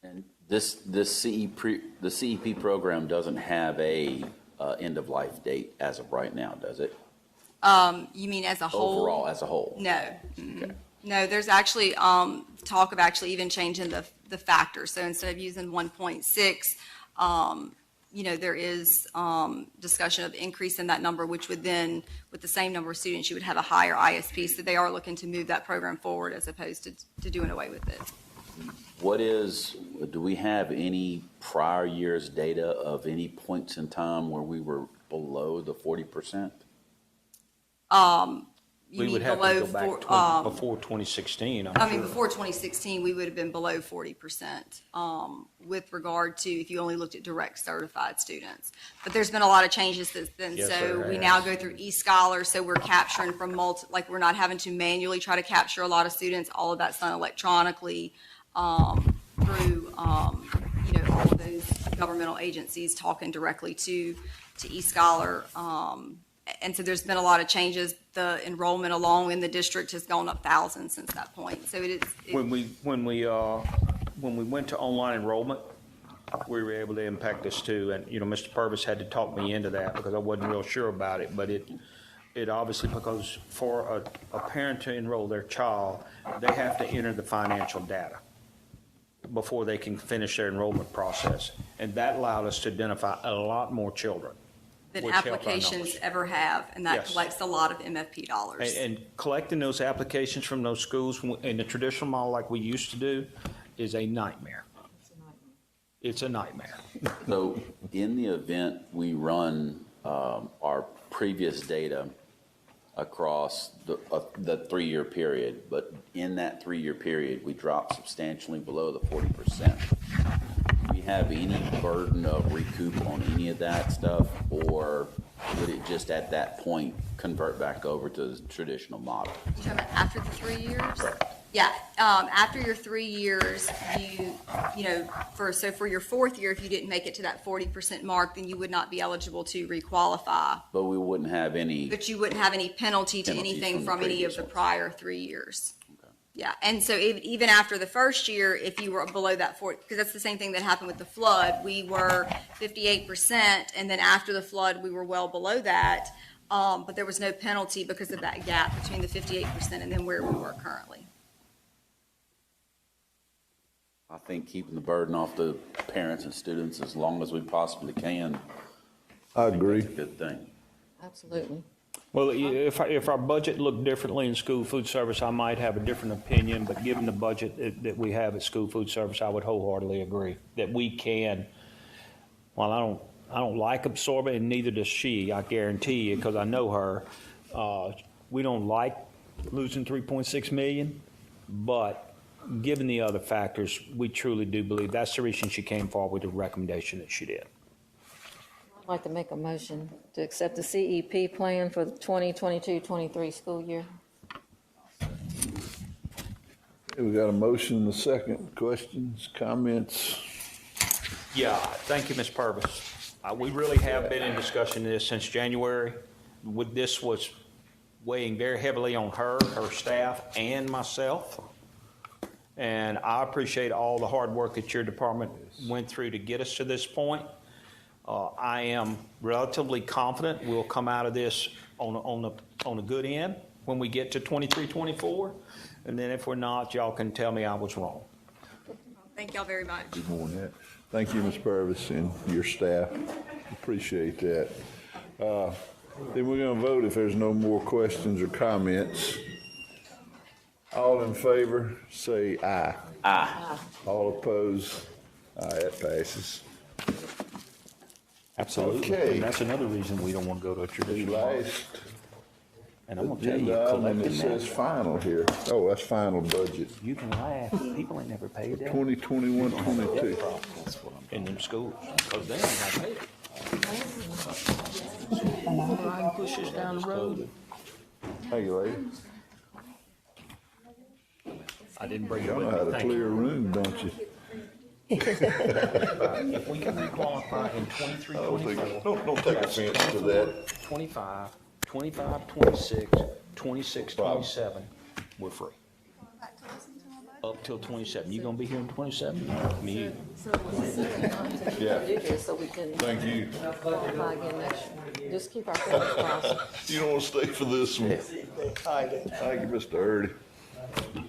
S6: And this CEP program doesn't have a end of life date as of right now, does it?
S8: You mean as a whole?
S6: Overall, as a whole?
S8: No. Okay. No, there's actually talk of actually even changing the factor. So instead of using 1.6, there is discussion of increasing that number, which would then, with the same number of students, you would have a higher ISP. So they are looking to move that program forward as opposed to doing away with it.
S6: Do we have any prior year's data of any points in time where we were below the 40%?
S4: We would have to go back before 2016, I'm sure.
S8: Before 2016, we would have been below 40% with regard to if you only looked at direct certified students. But there's been a lot of changes since then.
S4: Yes,
S8: so
S4: there
S8: we
S4: has.
S8: now go through eScholar, so we're capturing from we're not having to manually try to capture a lot of students. All of that's done electronically through all of those governmental agencies talking directly to eScholar. And so there's been a lot of changes. The enrollment along in the district has gone up thousands since that point. So it is.
S4: When we went to online enrollment, we were able to impact this too. And, Mr. Purvis had to talk me into that because I wasn't real sure about it. But it obviously, because for a parent to enroll their child, they have to enter the financial data before they can finish their enrollment process. And that allowed us to identify a lot more children.
S8: Than
S4: which helped our
S8: applications
S4: numbers.
S8: ever have, and that
S4: Yes.
S8: collects a lot of MFP dollars.
S4: And collecting those applications from those schools in the traditional model like we used to do is a nightmare. It's a nightmare.
S6: So in the event we run our previous data across the 3-year period, but in that 3-year period, we drop substantially below the 40%. Do we have any burden of recoup on any of that stuff, or would it just at that point convert back over to the traditional model?
S8: You're talking about after the 3 years? Yeah, after your 3 years, for your 4th year, if you didn't make it to that 40% mark, then you would not be eligible to requalify.
S6: But we wouldn't have any.
S8: But you wouldn't have any penalty to
S6: Penalties
S8: anything
S6: from the
S8: from any of
S6: previous
S8: the
S6: ones.
S8: prior 3 years.
S6: Okay.
S8: Yeah, and so even after the first year, if you were below that 40, because that's the same thing that happened with the flood, we were 58%, and then after the flood, we were well below that. But there was no penalty because of that gap between the 58% and then where we were currently.
S6: I think keeping the burden off the parents and students as long as we possibly can.
S1: I agree.
S6: That's a good thing.
S2: Absolutely.
S4: Well, if our budget looked differently in school food service, I might have a different opinion, but given the budget that we have at school food service, I would wholeheartedly agree that we can, while I don't like absorbing, and neither does she, I guarantee you, because I know her, we don't like losing 3.6 million, but given the other factors, we truly do believe that's the reason she came forward with the recommendation that she did.
S2: I'd like to make a motion to accept the CEP plan for the 2022-23 school year.
S1: We got a motion and a second. Questions, comments?
S4: Yeah, thank you, Ms. Purvis. We really have been in discussion of this since January. This was weighing very heavily on her staff, and myself. And I appreciate all the hard work that your department went through to get us to this point. I am relatively confident we'll come out of this on a good end when we get to 23, 24. And then if we're not, y'all can tell me I was wrong.
S8: Thank y'all very much.
S1: Good morning. Thank you, Ms. Purvis, and your staff. Appreciate that. Then we're going to vote if there's no more questions or comments. All in favor, say aye.
S6: Aye.
S1: All opposed? Aye, that passes.
S4: Absolutely.
S1: Okay.
S4: And that's another reason we don't want to go to a
S1: The
S4: traditional model.
S1: last
S4: And I'm going to tell you,
S1: agenda item, and it
S4: collecting
S1: says
S4: that,
S1: final here. Oh, that's final budget,
S4: you can laugh, people ain't never paid that
S1: 2021, 22.
S4: in them schools, because they ain't got paid. I can push this down the road.
S1: Thank you, lady.
S4: I didn't bring it
S1: Y'all
S4: with
S1: know how
S4: me,
S1: to
S4: thank
S1: clear
S4: you.
S1: a room, don't you?
S4: If we can requalify in 23, 24.
S1: Don't take offense to that.
S4: 25, 25, 26, 26, 27, we're free. Up till 27. You gonna be here in 27? Me either.
S1: Yeah.
S2: Do this so we can
S1: Thank you.
S2: apply again next year. Just keep our fingers crossed.
S1: You don't want to stay for this one. Thank you, Mr. Hurdy.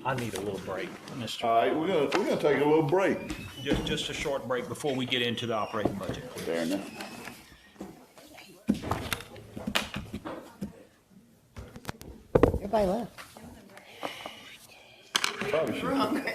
S4: I need a little break, Mr.
S1: All right, we're gonna take a little break.
S4: Just a short break before we get into the operating budget.
S6: Fair enough.
S2: Everybody left.
S1: Probably should turn that.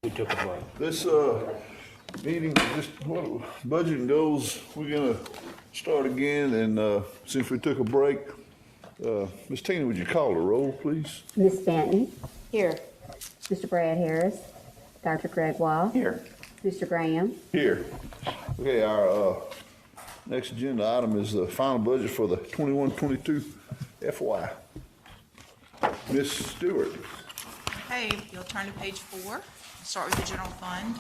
S4: We took a break.
S1: This, meeting, just what, budget and goals, we're gonna start again, and, since we took a break, Ms. Tina, would you call the roll, please?
S9: Miss Stanton,
S2: Here.
S9: Mr. Brad Harris, Dr. Greg Wall,
S6: Here.
S9: Mr. Graham,
S1: Here. Okay, our, next agenda item is the final budget for the 21-22 FY. Ms. Stewart.
S10: Okay, you'll turn to page 4. Start with the general fund.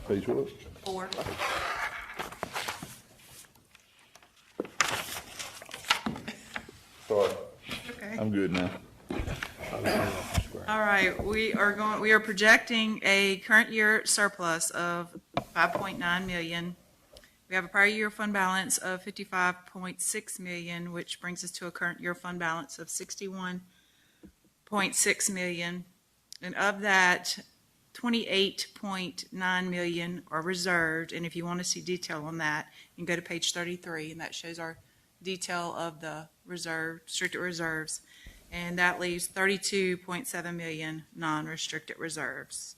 S1: Page what?
S10: 4.
S1: Sorry,
S10: Okay.
S1: I'm good now.
S10: All right, we are projecting a current year surplus of 5.9 million. We have a prior year fund balance of 55.6 million, which brings us to a current year fund balance of 61.6 million. And of that, 28.9 million are reserved. And if you want to see detail on that, you can go to page 33, and that shows our detail of the restricted reserves. And that leaves 32.7 million non-restricted reserves.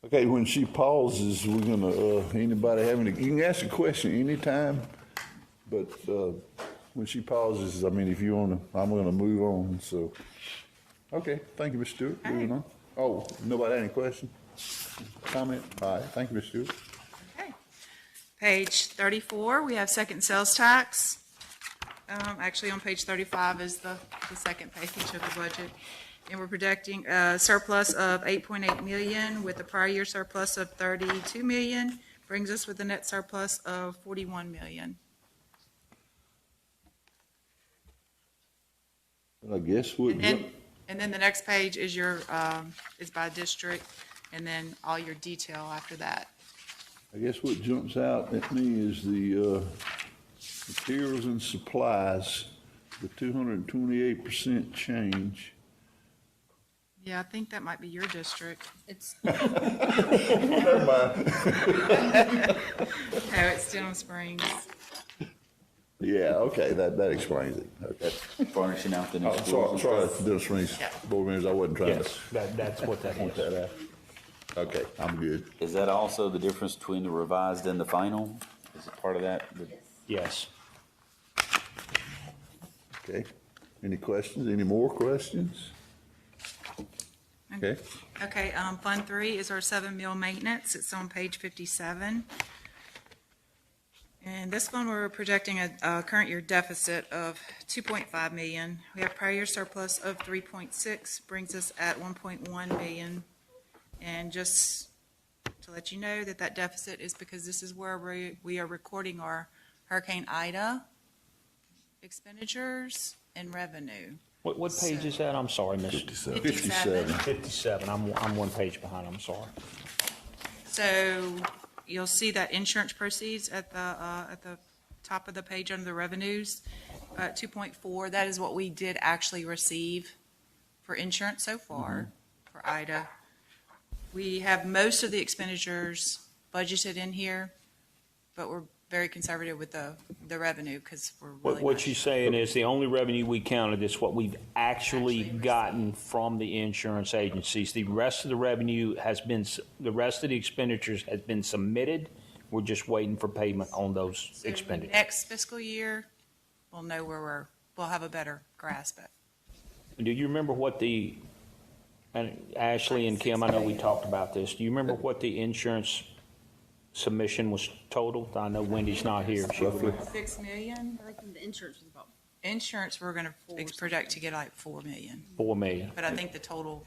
S1: Okay, when she pauses, we're gonna, anybody have any, you can ask a question anytime, but, when she pauses, I mean, if you wanna, I'm gonna move on, so. Okay, thank you, Ms. Stewart. Moving on. Oh, nobody had any question? Comment? All right, thank you, Ms. Stewart.
S10: Okay. Page 34, we have second sales tax. Actually, on page 35 is the second page of the budget. And we're projecting a surplus of 8.8 million with a prior year surplus of 32 million, brings us with a net surplus of 41 million.
S1: I guess what,
S10: And then the next page is your, is by district, and then all your detail after that.
S1: I guess what jumps out at me is the, materials and supplies, the 228% change.
S10: Yeah, I think that might be your district.
S3: It's,
S1: Never mind.
S10: No, it's Denham Springs.
S1: Yeah, okay, that explains it, okay.
S6: Furnishing out the new
S1: Oh,
S6: schools and
S1: sorry,
S6: stuff.
S1: Dennis Springs
S10: Yeah.
S1: board members, I wasn't trying to
S4: Yes, that's what that
S1: point
S4: is.
S1: that out. Okay, I'm good.
S6: Is that also the difference between the revised and the final? Is it part of that?
S4: Yes.
S1: Okay, any questions, any more questions? Okay,
S10: Okay, Fund 3 is our 7 mil maintenance. It's on page 57. And this one, we're projecting a current year deficit of 2.5 million. We have prior year surplus of 3.6, brings us at 1.1 million. And just to let you know that deficit is because this is where we are recording our Hurricane Ida expenditures and revenue.
S4: What page is that? I'm sorry, Miss.
S1: 57.
S4: 57. I'm one page behind. I'm sorry.
S10: So you'll see that insurance proceeds at the top of the page under the revenues, 2.4. That is what we did actually receive for insurance so far for Ida. We have most of the expenditures budgeted in here, but we're very conservative with the revenue because we're really
S4: What
S10: not
S4: she's
S10: sure.
S4: saying is the only revenue we counted is what we've actually
S10: Actually
S4: gotten from the insurance agencies. The rest of the revenue has been, the rest of the expenditures has been submitted. We're just waiting for payment on those
S10: So
S4: expenditures.
S10: next fiscal year, we'll know where we'll have a better grasp of it.
S4: Do you remember what the, and Ashley and Kim, I know we talked about this. Do you remember what the insurance submission was total? I know Wendy's not here. She
S1: Roughly.
S10: 6 million.
S3: I think the insurance was about
S10: Insurance, we're going to project to get like 4 million.
S4: 4 million.
S10: But I think the total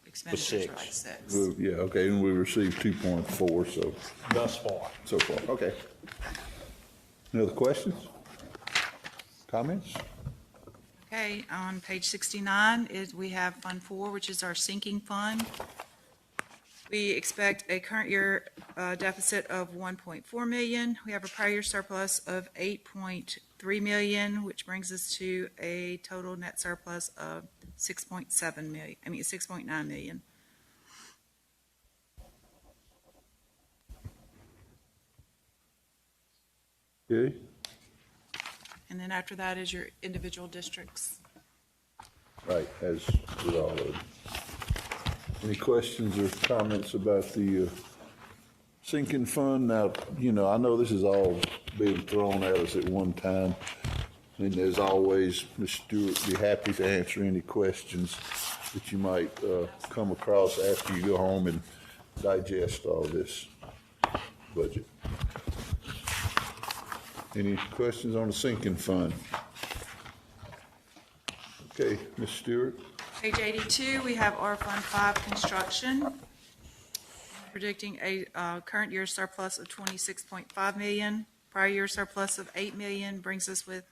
S10: expenditures are like 6.
S1: Well, yeah, okay, and we received 2.4
S4: Thus far.
S1: so far, okay. Any other questions? Comments?
S10: Okay, on page 69 is we have Fund 4, which is our sinking fund. We expect a current year deficit of 1.4 million. We have a prior year surplus of 8.3 million, which brings us to a total net surplus of 6.9 million.
S1: Okay.
S10: And then after that is your individual districts.
S1: Right, as with all of them. Any questions or comments about the sinking fund? Now, I know this is all being thrown at us at one time. And as always, Ms. Stewart, be happy to answer any questions that you might come across after you go home and digest all this budget. Any questions on the sinking fund? Okay, Ms. Stewart.
S10: Page 82, we have our Fund 5 construction. Predicting a current year surplus of 26.5 million. Prior year surplus of 8 million brings us with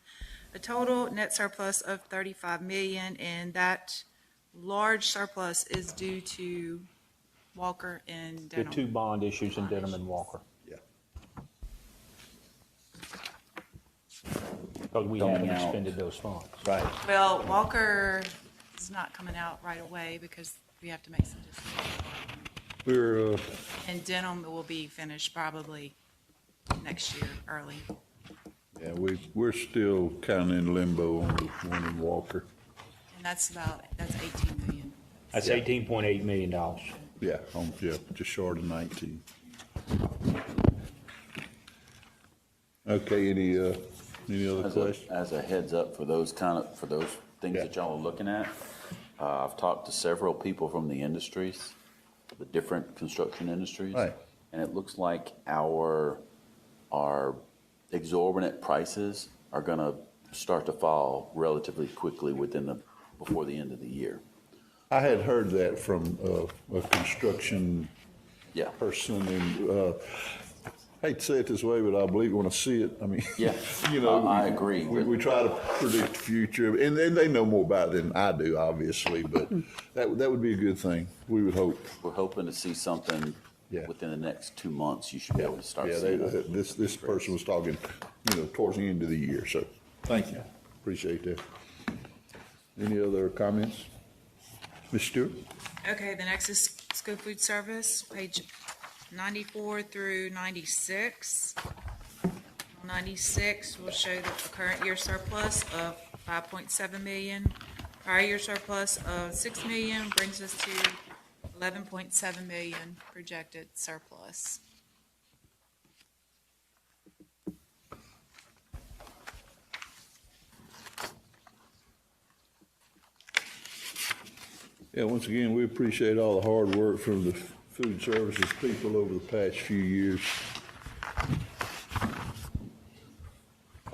S10: a total net surplus of 35 million, and that large surplus is due to Walker and
S4: The
S10: Denham.
S4: two bond issues in Denham and Walker.
S1: Yeah.
S4: Because we
S6: Coming
S4: haven't
S6: out.
S4: expended those funds.
S1: Right.
S10: Well, Walker is not coming out right away because we have to make some decisions.
S1: We're,
S10: And Denham will be finished probably next year, early.
S1: yeah, we're still kind of in limbo on the one in Walker.
S10: And that's 18 million.
S4: That's
S1: Yeah.
S4: $18.8 million.
S1: Yeah, just short of 19. Okay, any other questions?
S6: As a heads up for those things
S1: Yeah.
S6: that y'all are looking at, I've talked to several people from the industries, the different construction industries.
S1: Right.
S6: And it looks like our exorbitant prices are gonna start to fall relatively quickly before the end of the year.
S1: I had heard that from a construction
S6: Yeah.
S1: person, and I hate to say it this way, but I believe it when I see it. I mean,
S6: Yeah. I agree.
S1: We try to predict the future, and they know more about it than I do, obviously, but that would be a good thing. We would hope.
S6: We're hoping to see something
S1: Yeah.
S6: within the next 2 months. You should be able to start
S1: Yeah,
S6: seeing it.
S1: this person was talking, towards the end of the year, so thank you. Appreciate that. Any other comments? Ms. Stewart?
S10: Okay, the next is school food service, page 94 through 96. 96 will show the current year surplus of 5.7 million. Prior year surplus of 6 million brings us to 11.7 million projected surplus.
S1: Yeah, once again, we appreciate all the hard work from the food services people over the past few years.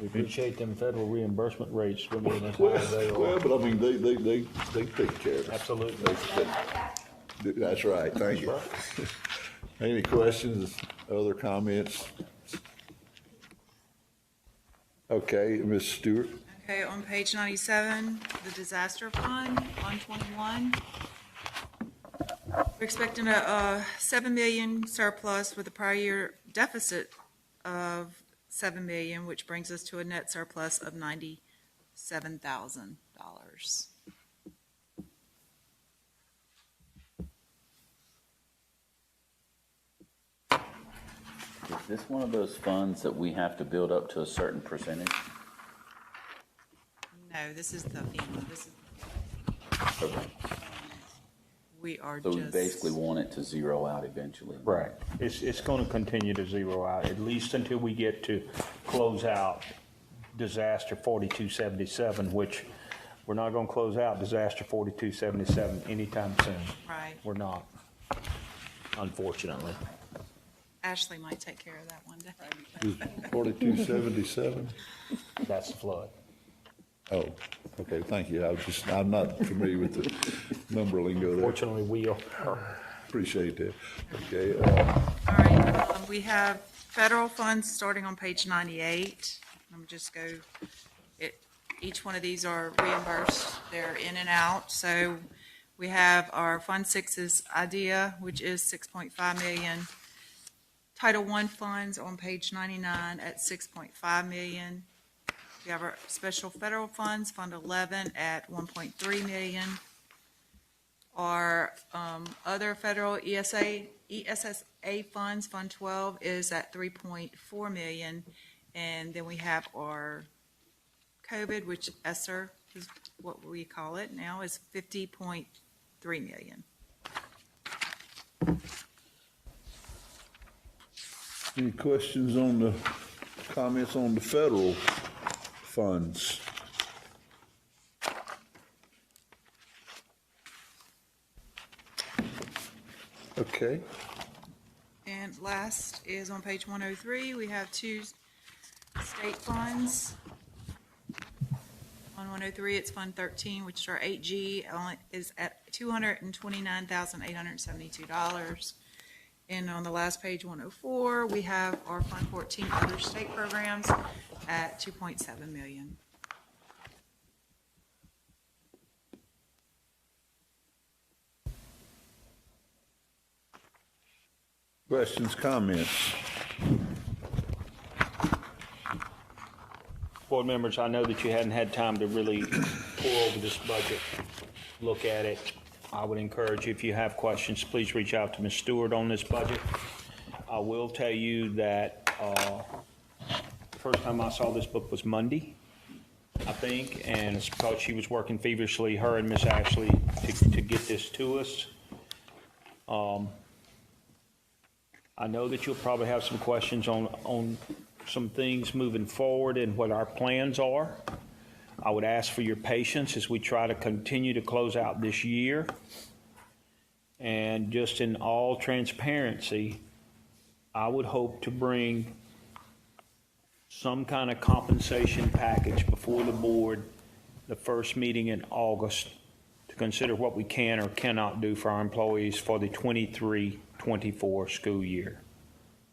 S4: We appreciate them federal reimbursement rates for being as high
S1: Well,
S4: as they
S1: well,
S4: are.
S1: but I mean, they take care of it.
S4: Absolutely.
S1: That's right, thank you. Any questions, other comments? Okay, Ms. Stewart?
S10: Okay, on page 97, the disaster fund, 121. We're expecting a 7 million surplus with a prior year deficit of 7 million, which brings us to a net surplus of $97,000.
S6: Is this one of those funds that we have to build up to a certain percentage?
S10: No, this is the FEMA, this is,
S6: Okay.
S10: we are
S6: So we
S10: just.
S6: basically want it to zero out eventually.
S4: Right. It's going to continue to zero out, at least until we get to close out disaster 4277, which we're not going to close out disaster 4277 anytime soon.
S10: Right.
S4: We're not, unfortunately.
S10: Ashley might take care of that one day.
S1: 4277?
S4: That's the flood.
S1: Oh, okay, thank you. I'm not familiar with the number lingo there.
S4: Fortunately, we are.
S1: Appreciate that. Okay,
S10: All right, we have federal funds starting on page 98. Let me just go, each one of these are reimbursed, they're in and out. So we have our Fund 6's IDEA, which is 6.5 million. Title I funds on page 99 at 6.5 million. We have our special federal funds, Fund 11 at 1.3 million. Our other federal ESSA funds, Fund 12 is at 3.4 million. And then we have our COVID, which ESSER is what we call it now, is 50.3 million.
S1: Any questions on the, comments on the federal funds? Okay.
S10: And last is on page 103, we have two state funds. On 103, it's Fund 13, which is our 8G, is at $229,872. And on the last page, 104, we have our Fund 14 other state programs at $2.7 million.
S1: Questions, comments?
S4: Board members, I know that you hadn't had time to really pour over this budget, look at it. I would encourage you, if you have questions, please reach out to Ms. Stewart on this budget. I will tell you that the first time I saw this book was Monday, I think, and it's because she was working feverishly, her and Miss Ashley, to get this to us. I know that you'll probably have some questions on some things moving forward and what our plans are. I would ask for your patience as we try to continue to close out this year. And just in all transparency, I would hope to bring some kind of compensation package before the board the first meeting in August to consider what we can or cannot do for our employees for the 23-24 school year.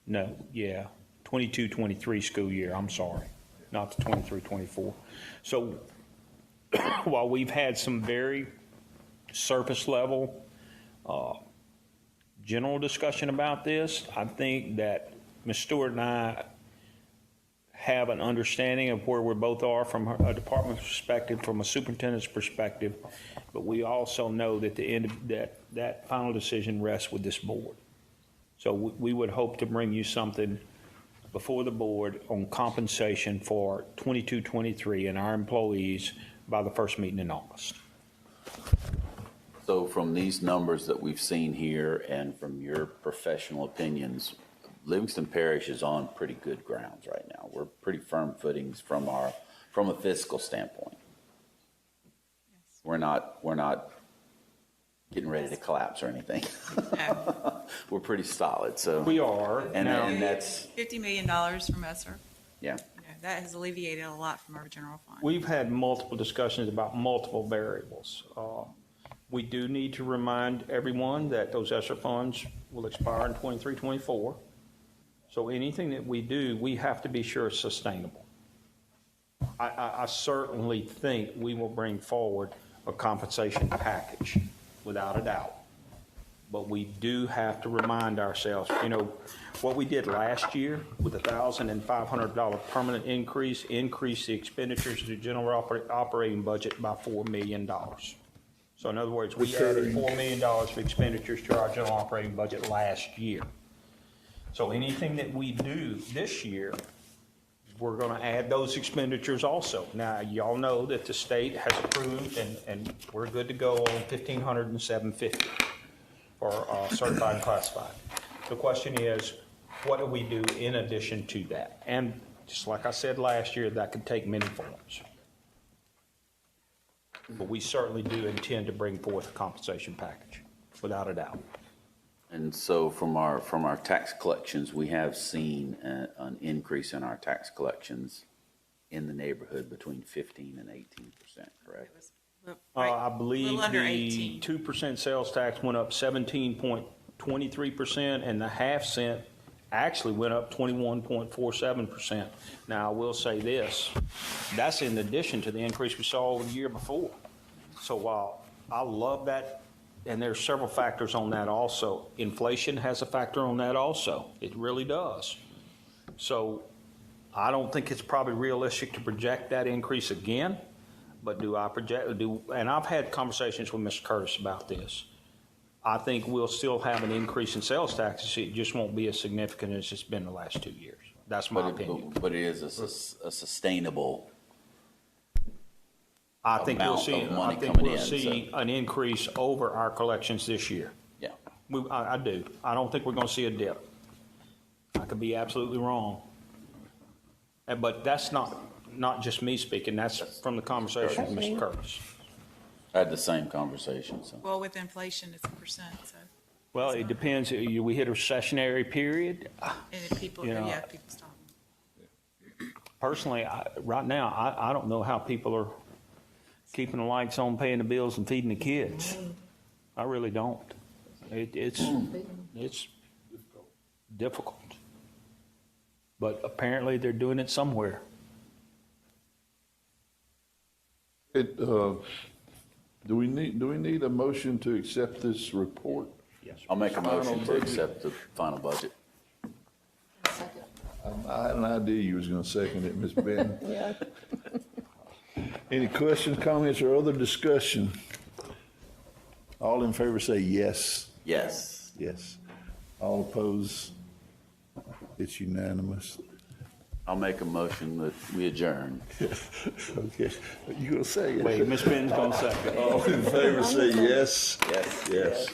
S4: No, yeah, 22-23 school year, I'm sorry, not the 23-24. So while we've had some very surface level general discussion about this, I think that Ms. Stewart and I have an understanding of where we both are from a department perspective, from a superintendent's perspective, but we also know that the end of that final decision rests with this board. So we would hope to bring you something before the board on compensation for 22-23 and our employees by the first meeting in August.
S6: So from these numbers that we've seen here and from your professional opinions, Livingston Parish is on pretty good grounds right now. We're pretty firm footings from a fiscal standpoint. Yes. We're not getting ready to collapse or anything.
S10: No.
S6: We're pretty solid. So
S4: We are.
S6: and that's
S10: $50 million from ESSER.
S6: yeah.
S10: That has alleviated a lot from our general fund.
S4: We've had multiple discussions about multiple variables. We do need to remind everyone that those ESSER funds will expire in 23-24. So anything that we do, we have to be sure it's sustainable. I certainly think we will bring forward a compensation package, without a doubt. But we do have to remind ourselves, what we did last year with $1,500 permanent increased the expenditures to the general operating budget by $4 million. So in other words, we added $4 million of expenditures to our general operating budget last year. So anything that we do this year, we're going to add those expenditures also. Now, y'all know that the state has approved, and we're good to go on $1,500 and $750 for certified and classified. The question is, what do we do in addition to that? And just like I said last year, that could take many forms. But we certainly do intend to bring forth a compensation package, without a doubt.
S6: And so from our tax collections, we have seen an increase in our tax collections in the neighborhood between 15 and 18%, correct?
S4: I believe
S10: under
S4: the
S10: 18.
S4: 2% sales tax went up 17.23%, and the half cent actually went up 21.47%. Now, I will say this, that's in addition to the increase we saw the year before. So while I love that, and there's several factors on that also, inflation has a factor on that also. It really does. So I don't think it's probably realistic to project that increase again, but and I've had conversations with Mr. Curtis about this. I think we'll still have an increase in sales taxes. It just won't be as significant as it's been the last 2 years. That's my opinion.
S6: But it is a sustainable
S4: I think we'll
S6: amount
S4: see,
S6: of
S4: I
S6: money
S4: think
S6: coming
S4: we'll
S6: in,
S4: see an increase over our collections this year.
S6: Yeah.
S4: I do. I don't think we're gonna see a dip. I could be absolutely wrong. But that's not just me speaking, that's from the conversation with Mr. Curtis.
S6: I had the same conversation, so.
S10: Well, with inflation, it's a percent, so,
S4: Well, it depends. We hit a recessionary period.
S10: and if people,
S4: You know,
S10: yeah, people stop.
S4: Personally, right now, I don't know how people are keeping the lights on, paying the bills, and feeding the kids. I really don't. It's difficult. But apparently, they're doing it somewhere.
S1: Do we need a motion to accept this report?
S4: Yes.
S6: I'll make a motion to
S1: budget.
S6: accept the final budget.
S1: I had an idea you was gonna second it, Ms. Benton.
S2: Yeah.
S1: Any questions, comments, or other discussion? All in favor say yes.
S6: Yes.
S1: Yes. All opposed? It's unanimous.
S6: I'll make a motion that we adjourn.
S1: Okay, you gonna say it?
S4: Wait, Ms. Ben's gonna second.
S1: All in favor say yes.
S6: Yes.
S1: Yes.